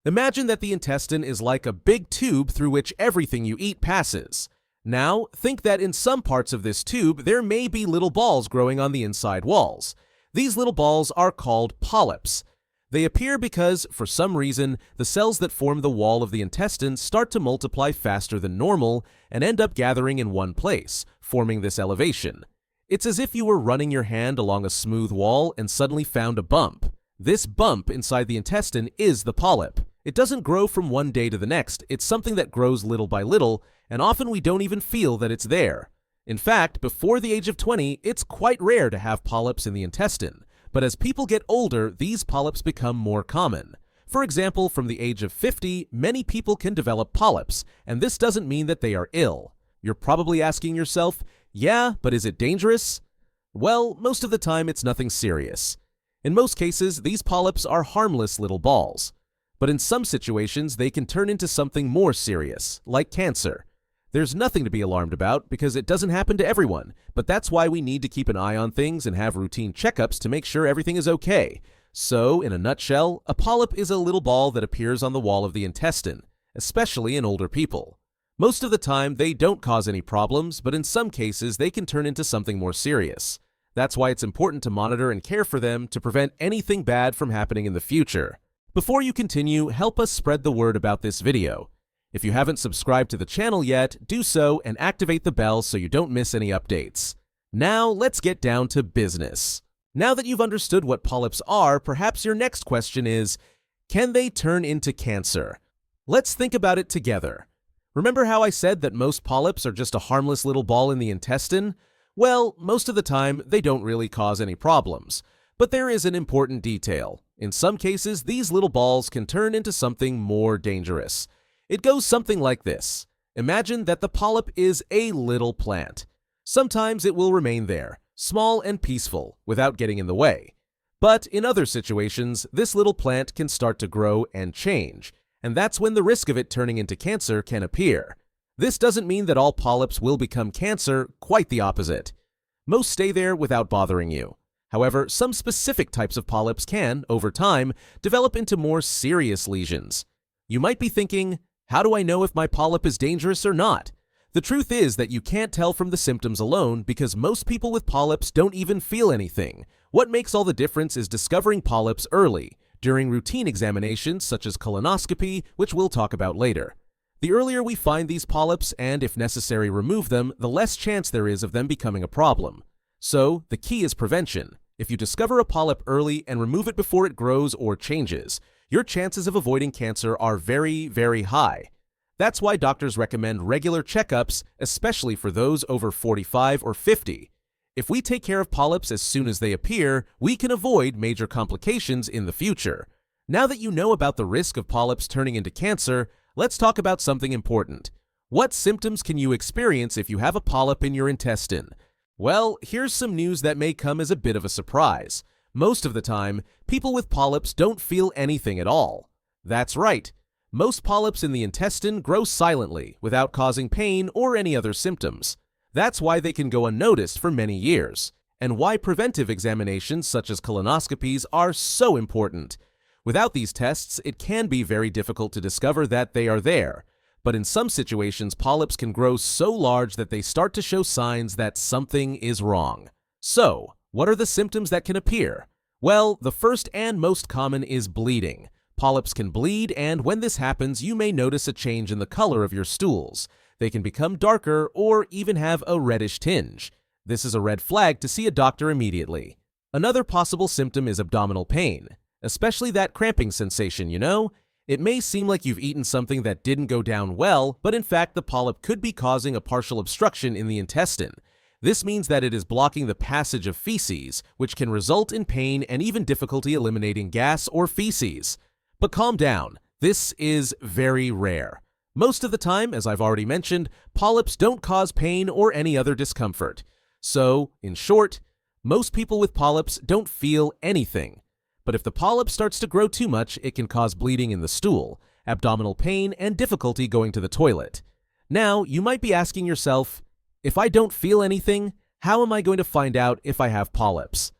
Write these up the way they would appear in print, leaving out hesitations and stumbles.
Imagine that the intestine is like a big tube through which everything you eat passes. Now, think that in some parts of this tube there may be little balls growing on the inside walls. These little balls are called polyps. They appear because, for some reason, the cells that form the wall of the intestine start to multiply faster than normal and end up gathering in one place, forming this elevation. It's as if you were running your hand along a smooth wall and suddenly found a bump. This bump inside the intestine is the polyp. It doesn't grow from one day to the next, it's something that grows little by little, and often we don't even feel that it's there. In fact, before the age of 20, it's quite rare to have polyps in the intestine, but as people get older, these polyps become more common. For example, from the age of 50, many people can develop polyps, and this doesn't mean that they are ill. You're probably asking yourself, yeah, but is it dangerous? Well, most of the time it's nothing serious. In most cases, these polyps are harmless little balls. But in some situations, they can turn into something more serious, like cancer. There's nothing to be alarmed about because it doesn't happen to everyone, but that's why we need to keep an eye on things and have routine checkups to make sure everything is okay. So, in a nutshell, a polyp is a little ball that appears on the wall of the intestine, especially in older people. Most of the time, they don't cause any problems, but in some cases, they can turn into something more serious. That's why it's important to monitor and care for them to prevent anything bad from happening in the future. Before you continue, help us spread the word about this video. If you haven't subscribed to the channel yet, do so and activate the bell so you don't miss any updates. Now, let's get down to business. Now that you've understood what polyps are, perhaps your next question is, can they turn into cancer? Let's think about it together. Remember how I said that most polyps are just a harmless little ball in the intestine? Well, most of the time, they don't really cause any problems. But there is an important detail. In some cases, these little balls can turn into something more dangerous. It goes something like this. Imagine that the polyp is a little plant. Sometimes it will remain there, small and peaceful, without getting in the way. But in other situations, this little plant can start to grow and change, and that's when the risk of it turning into cancer can appear. This doesn't mean that all polyps will become cancer, quite the opposite. Most stay there without bothering you. However, some specific types of polyps can, over time, develop into more serious lesions. You might be thinking, how do I know if my polyp is dangerous or not? The truth is that you can't tell from the symptoms alone because most people with polyps don't even feel anything. What makes all the difference is discovering polyps early, during routine examinations such as colonoscopy, which we'll talk about later. The earlier we find these polyps and, if necessary, remove them, the less chance there is of them becoming a problem. So, the key is prevention. If you discover a polyp early and remove it before it grows or changes, your chances of avoiding cancer are very, very high. That's why doctors recommend regular checkups, especially for those over 45 or 50. If we take care of polyps as soon as they appear, we can avoid major complications in the future. Now that you know about the risk of polyps turning into cancer, let's talk about something important. What symptoms can you experience if you have a polyp in your intestine? Well, here's some news that may come as a bit of a surprise. Most of the time, people with polyps don't feel anything at all. That's right. Most polyps in the intestine grow silently, without causing pain or any other symptoms. That's why they can go unnoticed for many years, and why preventive examinations such as colonoscopies are so important. Without these tests, it can be very difficult to discover that they are there. But in some situations, polyps can grow so large that they start to show signs that something is wrong. So, what are the symptoms that can appear? Well, the first and most common is bleeding. Polyps can bleed, and when this happens, you may notice a change in the color of your stools. They can become darker or even have a reddish tinge. This is a red flag to see a doctor immediately. Another possible symptom is abdominal pain, especially that cramping sensation, you know? It may seem like you've eaten something that didn't go down well, but in fact the polyp could be causing a partial obstruction in the intestine. This means that it is blocking the passage of feces, which can result in pain and even difficulty eliminating gas or feces. But calm down, this is very rare. Most of the time, as I've already mentioned, polyps don't cause pain or any other discomfort. So, in short, most people with polyps don't feel anything. But if the polyp starts to grow too much, it can cause bleeding in the stool, abdominal pain, and difficulty going to the toilet. Now, you might be asking yourself, if I don't feel anything, how am I going to find out if I have polyps?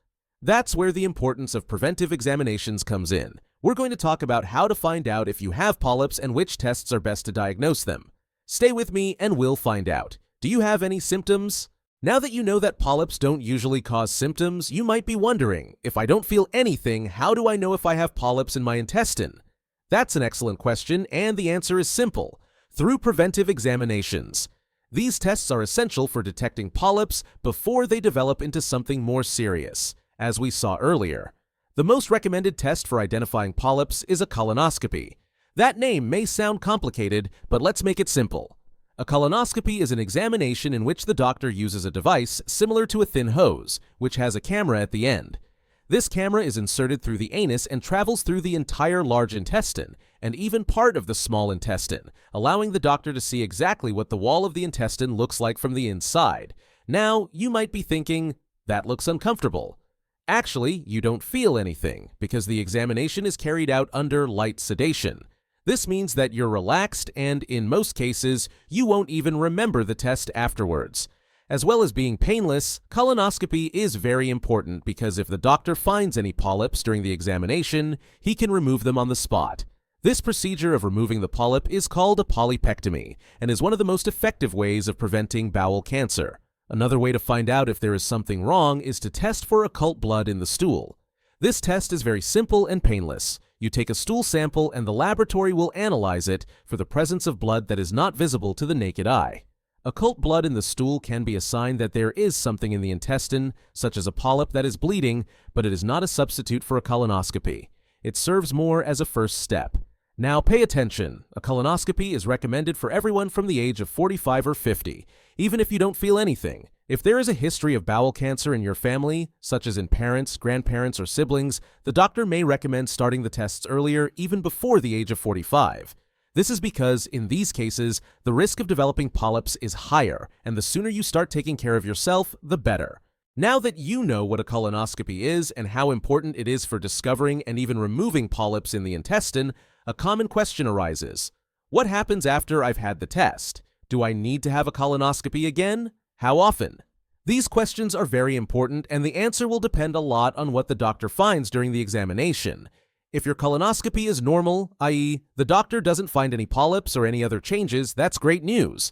That's where the importance of preventive examinations comes in. We're going to talk about how to find out if you have polyps and which tests are best to diagnose them. Stay with me and we'll find out. Do you have any symptoms? Now that you know that polyps don't usually cause symptoms, you might be wondering, if I don't feel anything, how do I know if I have polyps in my intestine? That's an excellent question, and the answer is simple: through preventive examinations. These tests are essential for detecting polyps before they develop into something more serious, as we saw earlier. The most recommended test for identifying polyps is a colonoscopy. That name may sound complicated, but let's make it simple. A colonoscopy is an examination in which the doctor uses a device similar to a thin hose, which has a camera at the end. This camera is inserted through the anus and travels through the entire large intestine, and even part of the small intestine, allowing the doctor to see exactly what the wall of the intestine looks like from the inside. Now, you might be thinking, that looks uncomfortable. Actually, you don't feel anything, because the examination is carried out under light sedation. This means that you're relaxed and, in most cases, you won't even remember the test afterwards. As well as being painless, colonoscopy is very important because if the doctor finds any polyps during the examination, he can remove them on the spot. This procedure of removing the polyp is called a polypectomy and is one of the most effective ways of preventing bowel cancer. Another way to find out if there is something wrong is to test for occult blood in the stool. This test is very simple and painless. You take a stool sample and the laboratory will analyze it for the presence of blood that is not visible to the naked eye. Occult blood in the stool can be a sign that there is something in the intestine, such as a polyp that is bleeding, but it is not a substitute for a colonoscopy. It serves more as a first step. Now pay attention. A colonoscopy is recommended for everyone from the age of 45 or 50, even if you don't feel anything. If there is a history of bowel cancer in your family, such as in parents, grandparents, or siblings, the doctor may recommend starting the tests earlier, even before the age of 45. This is because, in these cases, the risk of developing polyps is higher, and the sooner you start taking care of yourself, the better. Now that you know what a colonoscopy is and how important it is for discovering and even removing polyps in the intestine, a common question arises. What happens after I've had the test? Do I need to have a colonoscopy again? How often? These questions are very important, and the answer will depend a lot on what the doctor finds during the examination. If your colonoscopy is normal, i.e., the doctor doesn't find any polyps or any other changes, that's great news.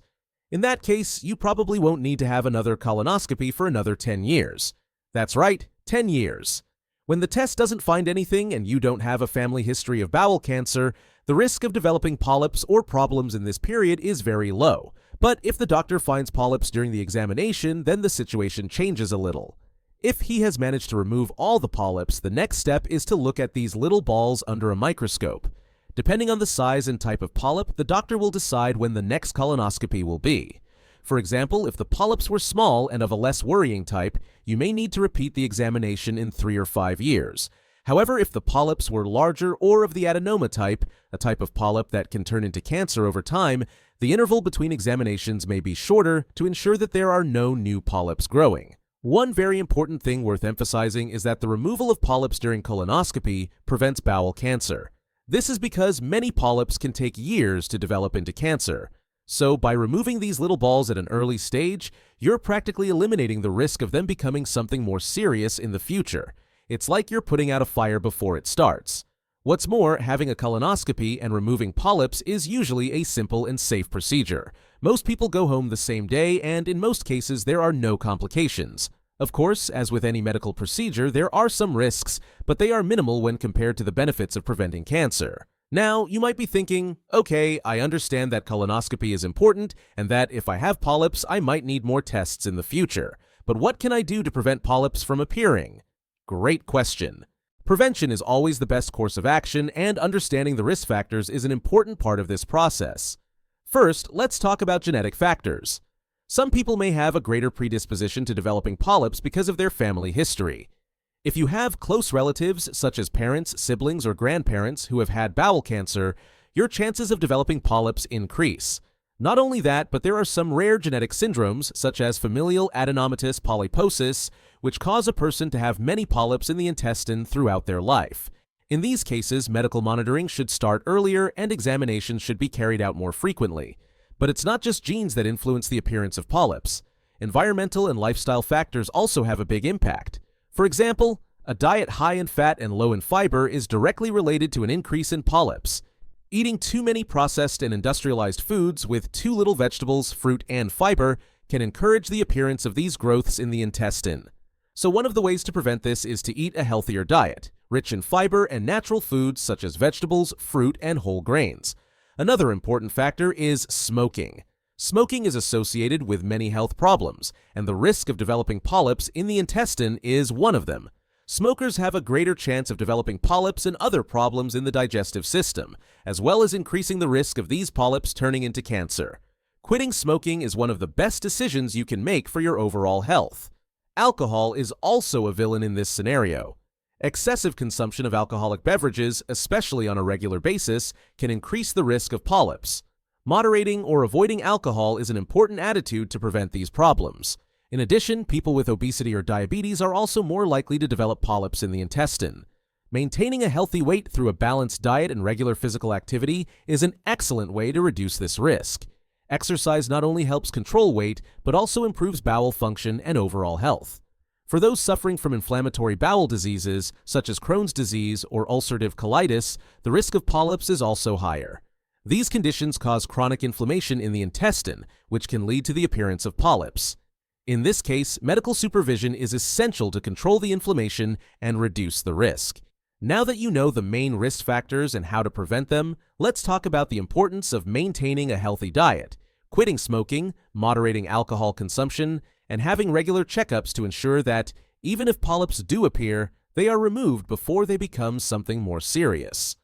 In that case, you probably won't need to have another colonoscopy for another 10 years. That's right, 10 years. When the test doesn't find anything and you don't have a family history of bowel cancer, the risk of developing polyps or problems in this period is very low. But if the doctor finds polyps during the examination, then the situation changes a little. If he has managed to remove all the polyps, the next step is to look at these little balls under a microscope. Depending on the size and type of polyp, the doctor will decide when the next colonoscopy will be. For example, if the polyps were small and of a less worrying type, you may need to repeat the examination in 3 or 5 years. However, if the polyps were larger or of the adenoma type, a type of polyp that can turn into cancer over time, the interval between examinations may be shorter to ensure that there are no new polyps growing. One very important thing worth emphasizing is that the removal of polyps during colonoscopy prevents bowel cancer. This is because many polyps can take years to develop into cancer. So by removing these little balls at an early stage, you're practically eliminating the risk of them becoming something more serious in the future. It's like you're putting out a fire before it starts. What's more, having a colonoscopy and removing polyps is usually a simple and safe procedure. Most people go home the same day, and in most cases there are no complications. Of course, as with any medical procedure, there are some risks, but they are minimal when compared to the benefits of preventing cancer. Now, you might be thinking, okay, I understand that colonoscopy is important and that if I have polyps, I might need more tests in the future. But what can I do to prevent polyps from appearing? Great question. Prevention is always the best course of action, and understanding the risk factors is an important part of this process. First, let's talk about genetic factors. Some people may have a greater predisposition to developing polyps because of their family history. If you have close relatives, such as parents, siblings, or grandparents who have had bowel cancer, your chances of developing polyps increase. Not only that, but there are some rare genetic syndromes, such as familial adenomatous polyposis, which cause a person to have many polyps in the intestine throughout their life. In these cases, medical monitoring should start earlier and examinations should be carried out more frequently. But it's not just genes that influence the appearance of polyps. Environmental and lifestyle factors also have a big impact. For example, A diet high in fat and low in fiber is directly related to an increase in polyps. Eating too many processed and industrialized foods with too little vegetables, fruit, and fiber can encourage the appearance of these growths in the intestine. So one of the ways to prevent this is to eat a healthier diet, rich in fiber and natural foods such as vegetables, fruit, and whole grains. Another important factor is smoking. Smoking is associated with many health problems, and the risk of developing polyps in the intestine is one of them. Smokers have a greater chance of developing polyps and other problems in the digestive system, as well as increasing the risk of these polyps turning into cancer. Quitting smoking is one of the best decisions you can make for your overall health. Alcohol is also a villain in this scenario. Excessive consumption of alcoholic beverages, especially on a regular basis, can increase the risk of polyps. Moderating or avoiding alcohol is an important attitude to prevent these problems. In addition, people with obesity or diabetes are also more likely to develop polyps in the intestine. Maintaining a healthy weight through a balanced diet and regular physical activity is an excellent way to reduce this risk. Exercise not only helps control weight, but also improves bowel function and overall health. For those suffering from inflammatory bowel diseases, such as Crohn's disease or ulcerative colitis, the risk of polyps is also higher. These conditions cause chronic inflammation in the intestine, which can lead to the appearance of polyps. In this case, medical supervision is essential to control the inflammation and reduce the risk. Now that you know the main risk factors and how to prevent them, let's talk about the importance of maintaining a healthy diet, quitting smoking, moderating alcohol consumption, and having regular checkups to ensure that, even if polyps do appear, they are removed before they become something more serious.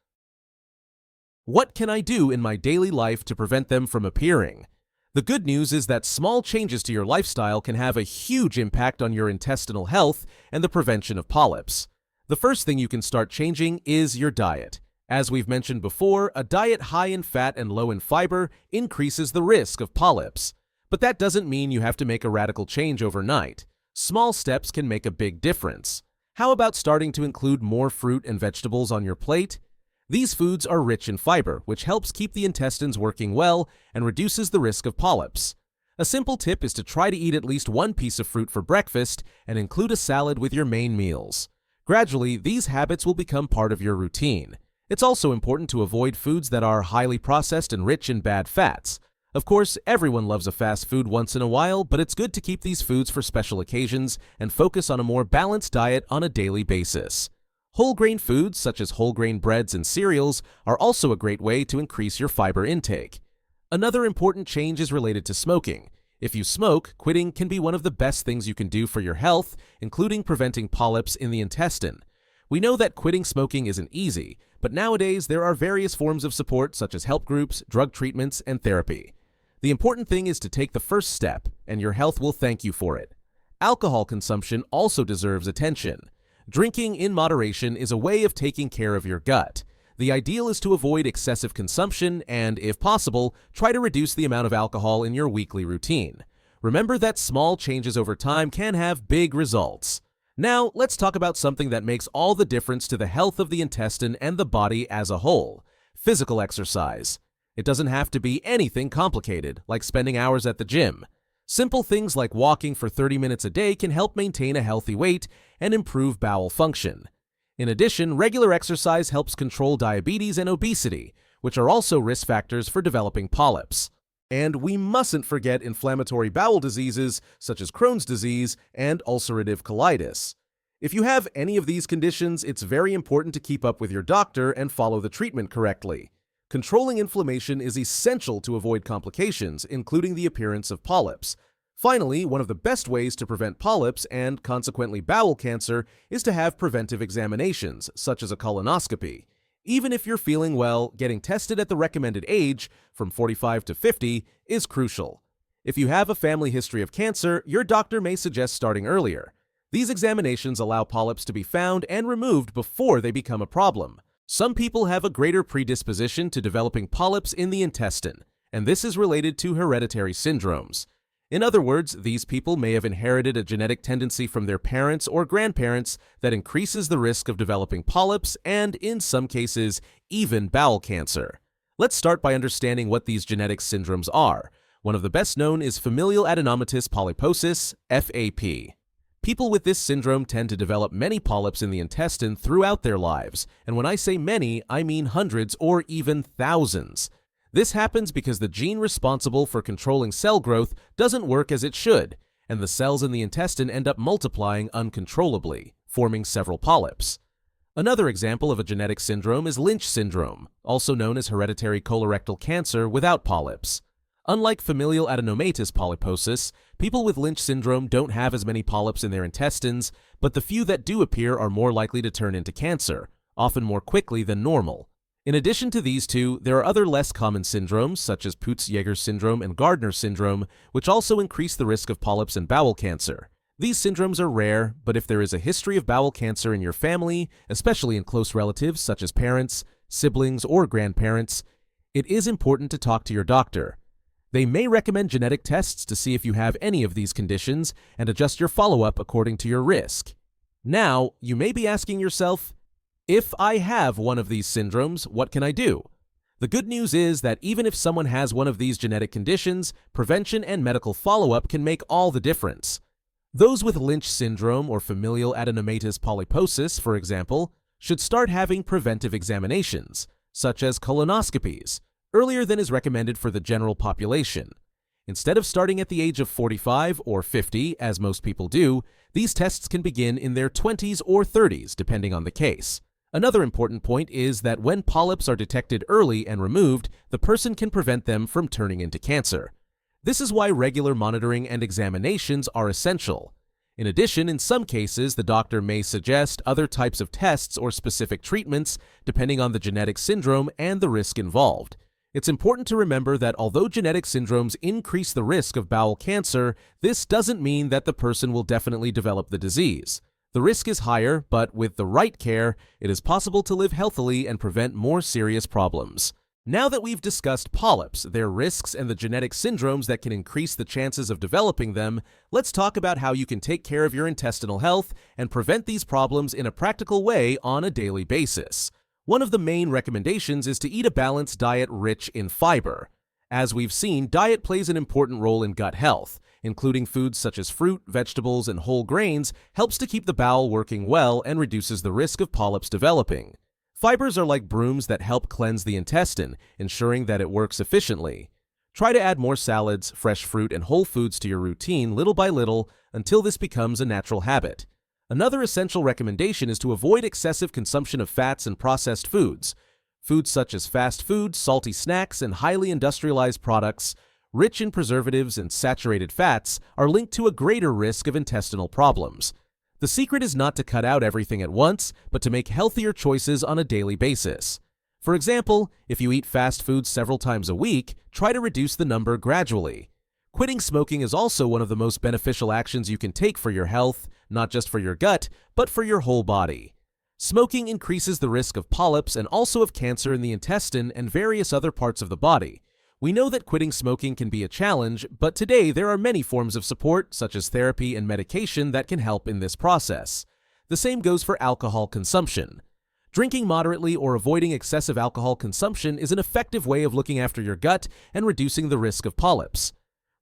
What can I do in my daily life to prevent them from appearing? The good news is that small changes to your lifestyle can have a huge impact on your intestinal health and the prevention of polyps. The first thing you can start changing is your diet. As we've mentioned before, a diet high in fat and low in fiber increases the risk of polyps. But that doesn't mean you have to make a radical change overnight. Small steps can make a big difference. How about starting to include more fruit and vegetables on your plate? These foods are rich in fiber, which helps keep the intestines working well and reduces the risk of polyps. A simple tip is to try to eat at least one piece of fruit for breakfast and include a salad with your main meals. Gradually, these habits will become part of your routine. It's also important to avoid foods that are highly processed and rich in bad fats. Of course, everyone loves a fast food once in a while, but it's good to keep these foods for special occasions and focus on a more balanced diet on a daily basis. Whole grain foods such as whole grain breads and cereals are also a great way to increase your fiber intake. Another important change is related to smoking. If you smoke, quitting can be one of the best things you can do for your health, including preventing polyps in the intestine. We know that quitting smoking isn't easy, but nowadays there are various forms of support such as help groups, drug treatments, and therapy. The important thing is to take the first step, and your health will thank you for it. Alcohol consumption also deserves attention. Drinking in moderation is a way of taking care of your gut. The ideal is to avoid excessive consumption and, if possible, try to reduce the amount of alcohol in your weekly routine. Remember that small changes over time can have big results. Now, let's talk about something that makes all the difference to the health of the intestine and the body as a whole: physical exercise. It doesn't have to be anything complicated, like spending hours at the gym. Simple things like walking for 30 minutes a day can help maintain a healthy weight and improve bowel function. In addition, regular exercise helps control diabetes and obesity, which are also risk factors for developing polyps. And we mustn't forget inflammatory bowel diseases such as Crohn's disease and ulcerative colitis. If you have any of these conditions, it's very important to keep up with your doctor and follow the treatment correctly. Controlling inflammation is essential to avoid complications, including the appearance of polyps. Finally, one of the best ways to prevent polyps and, consequently, bowel cancer is to have preventive examinations, such as a colonoscopy. Even if you're feeling well, getting tested at the recommended age, from 45 to 50, is crucial. If you have a family history of cancer, your doctor may suggest starting earlier. These examinations allow polyps to be found and removed before they become a problem. Some people have a greater predisposition to developing polyps in the intestine, and this is related to hereditary syndromes. In other words, these people may have inherited a genetic tendency from their parents or grandparents that increases the risk of developing polyps and, in some cases, even bowel cancer. Let's start by understanding what these genetic syndromes are. One of the best known is familial adenomatous polyposis, FAP. People with this syndrome tend to develop many polyps in the intestine throughout their lives, and when I say many, I mean hundreds or even thousands. This happens because the gene responsible for controlling cell growth doesn't work as it should, and the cells in the intestine end up multiplying uncontrollably, forming several polyps. Another example of a genetic syndrome is Lynch syndrome, also known as hereditary colorectal cancer without polyps. Unlike familial adenomatous polyposis, people with Lynch syndrome don't have as many polyps in their intestines, but the few that do appear are more likely to turn into cancer, often more quickly than normal. In addition to these two, there are other less common syndromes, such as Peutz-Jeghers syndrome and Gardner syndrome, which also increase the risk of polyps and bowel cancer. These syndromes are rare, but if there is a history of bowel cancer in your family, especially in close relatives such as parents, siblings, or grandparents, it is important to talk to your doctor. They may recommend genetic tests to see if you have any of these conditions and adjust your follow-up according to your risk. Now, you may be asking yourself, if I have one of these syndromes, what can I do? The good news is that even if someone has one of these genetic conditions, prevention and medical follow-up can make all the difference. Those with Lynch syndrome or familial adenomatous polyposis, for example, should start having preventive examinations, such as colonoscopies, earlier than is recommended for the general population. Instead of starting at the age of 45 or 50, as most people do, these tests can begin in their 20s or 30s, depending on the case. Another important point is that when polyps are detected early and removed, the person can prevent them from turning into cancer. This is why regular monitoring and examinations are essential. In addition, in some cases, the doctor may suggest other types of tests or specific treatments, depending on the genetic syndrome and the risk involved. It's important to remember that although genetic syndromes increase the risk of bowel cancer, this doesn't mean that the person will definitely develop the disease. The risk is higher, but with the right care, it is possible to live healthily and prevent more serious problems. Now that we've discussed polyps, their risks, and the genetic syndromes that can increase the chances of developing them, let's talk about how you can take care of your intestinal health and prevent these problems in a practical way on a daily basis. One of the main recommendations is to eat a balanced diet rich in fiber. As we've seen, diet plays an important role in gut health. Including foods such as fruit, vegetables, and whole grains helps to keep the bowel working well and reduces the risk of polyps developing. Fibers are like brooms that help cleanse the intestine, ensuring that it works efficiently. Try to add more salads, fresh fruit, and whole foods to your routine little by little until this becomes a natural habit. Another essential recommendation is to avoid excessive consumption of fats and processed foods. Foods such as fast food, salty snacks, and highly industrialized products, rich in preservatives and saturated fats, are linked to a greater risk of intestinal problems. The secret is not to cut out everything at once, but to make healthier choices on a daily basis. For example, if you eat fast food several times a week, try to reduce the number gradually. Quitting smoking is also one of the most beneficial actions you can take for your health, not just for your gut, but for your whole body. Smoking increases the risk of polyps and also of cancer in the intestine and various other parts of the body. We know that quitting smoking can be a challenge, but today there are many forms of support, such as therapy and medication, that can help in this process. The same goes for alcohol consumption. Drinking moderately or avoiding excessive alcohol consumption is an effective way of looking after your gut and reducing the risk of polyps.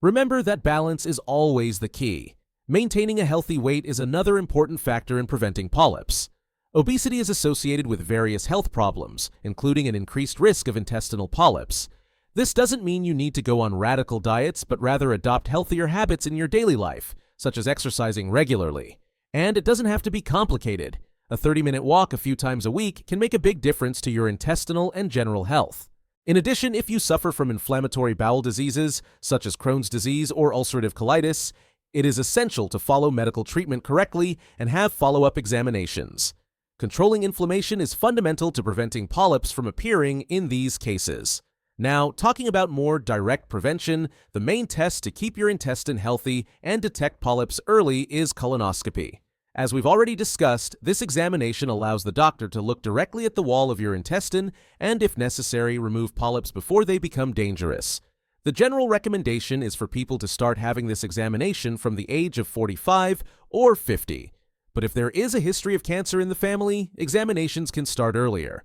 Remember that balance is always the key. Maintaining a healthy weight is another important factor in preventing polyps. Obesity is associated with various health problems, including an increased risk of intestinal polyps. This doesn't mean you need to go on radical diets, but rather adopt healthier habits in your daily life, such as exercising regularly. And it doesn't have to be complicated. A 30-minute walk a few times a week can make a big difference to your intestinal and general health. In addition, if you suffer from inflammatory bowel diseases, such as Crohn's disease or ulcerative colitis, it is essential to follow medical treatment correctly and have follow-up examinations. Controlling inflammation is fundamental to preventing polyps from appearing in these cases. Now, talking about more direct prevention, the main test to keep your intestine healthy and detect polyps early is colonoscopy. As we've already discussed, this examination allows the doctor to look directly at the wall of your intestine and, if necessary, remove polyps before they become dangerous. The general recommendation is for people to start having this examination from the age of 45 or 50. But if there is a history of cancer in the family, examinations can start earlier.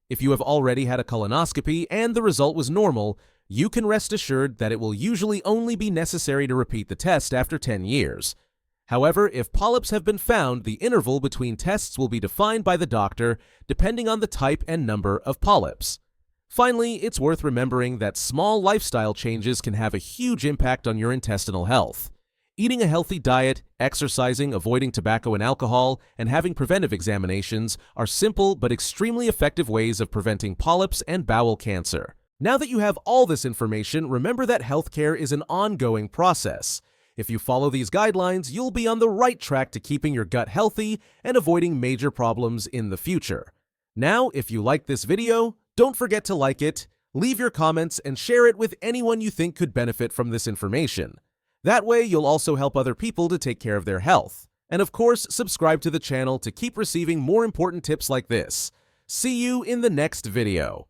If you have already had a colonoscopy and the result was normal, you can rest assured that it will usually only be necessary to repeat the test after 10 years. However, if polyps have been found, the interval between tests will be defined by the doctor depending on the type and number of polyps. Finally, it's worth remembering that small lifestyle changes can have a huge impact on your intestinal health. Eating a healthy diet, exercising, avoiding tobacco and alcohol, and having preventive examinations are simple but extremely effective ways of preventing polyps and bowel cancer. Now that you have all this information, remember that healthcare is an ongoing process. If you follow these guidelines, you'll be on the right track to keeping your gut healthy and avoiding major problems in the future. Now, if you liked this video, don't forget to like it, leave your comments, and share it with anyone you think could benefit from this information. That way, you'll also help other people to take care of their health. And of course, subscribe to the channel to keep receiving more important tips like this. See you in the next video.